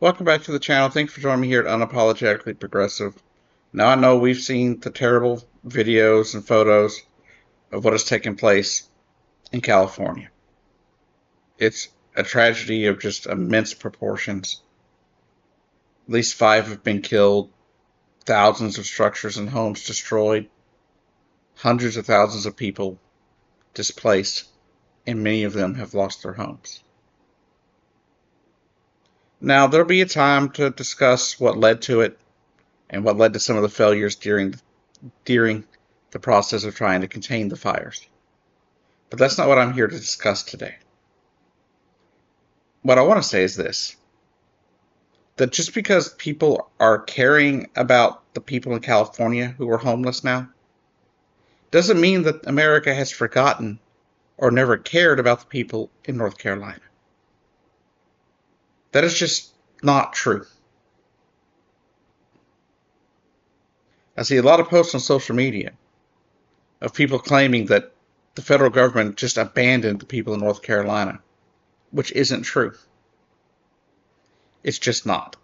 Welcome back to the channel. Thanks for joining me here at Unapologetically Progressive. Now I know we've seen the terrible videos and photos of what has taken place in California. It's a tragedy of just immense proportions. At least 5 have been killed, thousands of structures and homes destroyed, hundreds of thousands of people displaced, and many of them have lost their homes. Now, there'll be a time to discuss what led to it and what led to some of the failures during the process of trying to contain the fires. But that's not what I'm here to discuss today. What I want to say is this: that just because people are caring about the people in California who are homeless now, doesn't mean that America has forgotten or never cared about the people in North Carolina. That is just not true. I see a lot of posts on social media of people claiming that the federal government just abandoned the people in North Carolina, which isn't true. It's just not.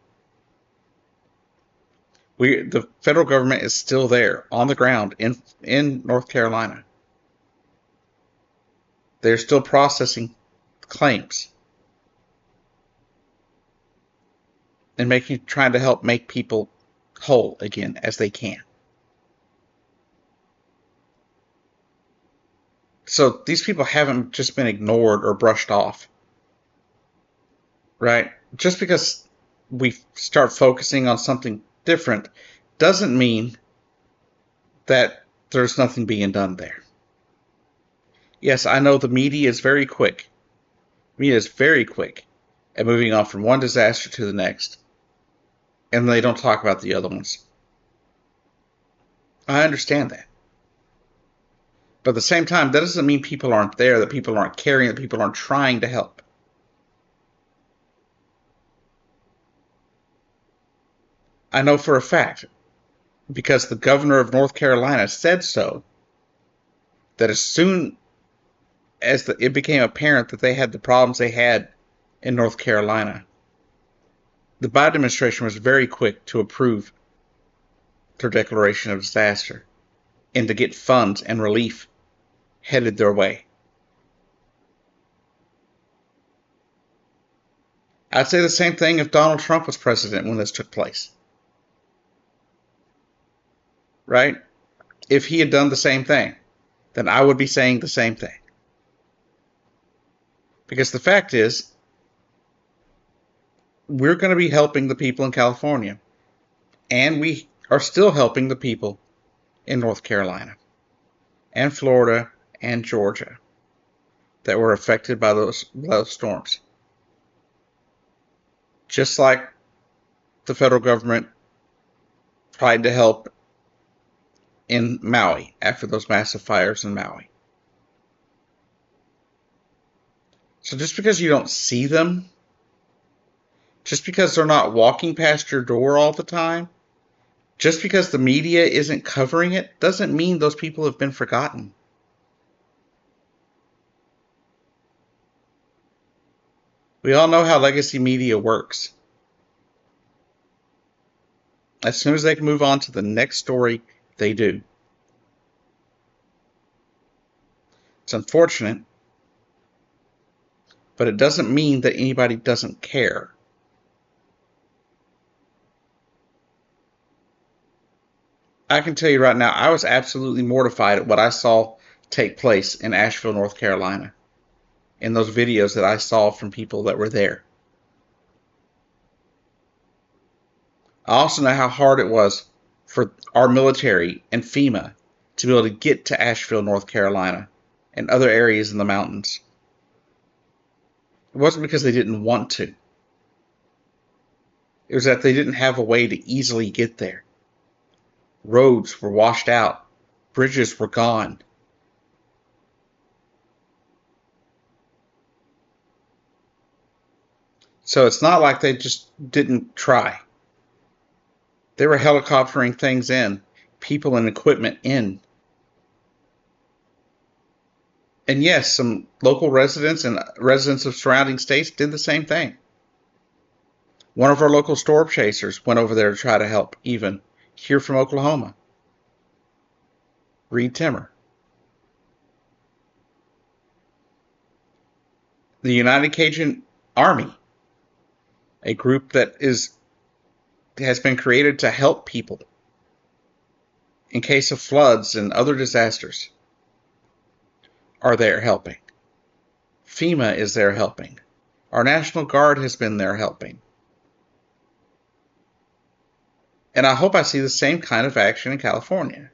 The federal government is still there on the ground in North Carolina. They're still processing claims and trying to help make people whole again as they can. So these people haven't just been ignored or brushed off, right? Just because we start focusing on something different doesn't mean that there's nothing being done there. Yes, I know the media is very quick. Media is very quick at moving on from one disaster to the next, and they don't talk about the other ones. I understand that. But at the same time, that doesn't mean people aren't there, that people aren't caring, that people aren't trying to help. I know for a fact, because the governor of North Carolina said so, that as soon as it became apparent that they had the problems they had in North Carolina, the Biden administration was very quick to approve their declaration of disaster and to get funds and relief headed their way. I'd say the same thing if Donald Trump was president when this took place. Right? If he had done the same thing, then I would be saying the same thing. Because the fact is, we're going to be helping the people in California, and we are still helping the people in North Carolina and Florida and Georgia that were affected by those storms. Just like the federal government tried to help in Maui after those massive fires in Maui. So just because you don't see them, just because they're not walking past your door all the time, just because the media isn't covering it, doesn't mean those people have been forgotten. We all know how legacy media works. As soon as they can move on to the next story, they do. It's unfortunate, but it doesn't mean that anybody doesn't care. I can tell you right now, I was absolutely mortified at what I saw take place in Asheville, North Carolina, in those videos that I saw from people that were there. I also know how hard it was for our military and FEMA to be able to get to Asheville, North Carolina, and other areas in the mountains. It wasn't because they didn't want to. It was that they didn't have a way to easily get there. Roads were washed out. Bridges were gone. So it's not like they just didn't try. They were helicoptering things in, people and equipment in. And yes, some local residents and residents of surrounding states did the same thing. One of our local storm chasers went over there to try to help, even here from Oklahoma. Reed Timmer. The United Cajun Army, a group that has been created to help people in case of floods and other disasters, are there helping. FEMA is there helping. Our National Guard has been there helping. And I hope I see the same kind of action in California.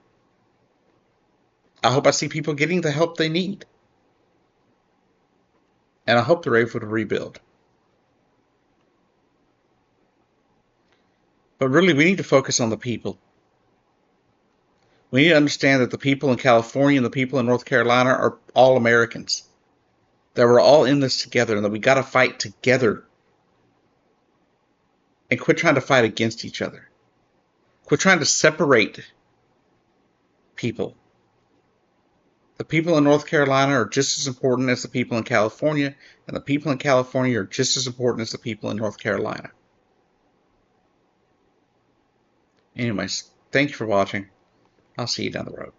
I hope I see people getting the help they need. And I hope they're able to rebuild. But really, we need to focus on the people. We need to understand that the people in California and the people in North Carolina are all Americans. That we're all in this together and that we got to fight together. And quit trying to fight against each other. Quit trying to separate people. The people in North Carolina are just as important as the people in California, and the people in California are just as important as the people in North Carolina. Anyways, thank you for watching. I'll see you down the road.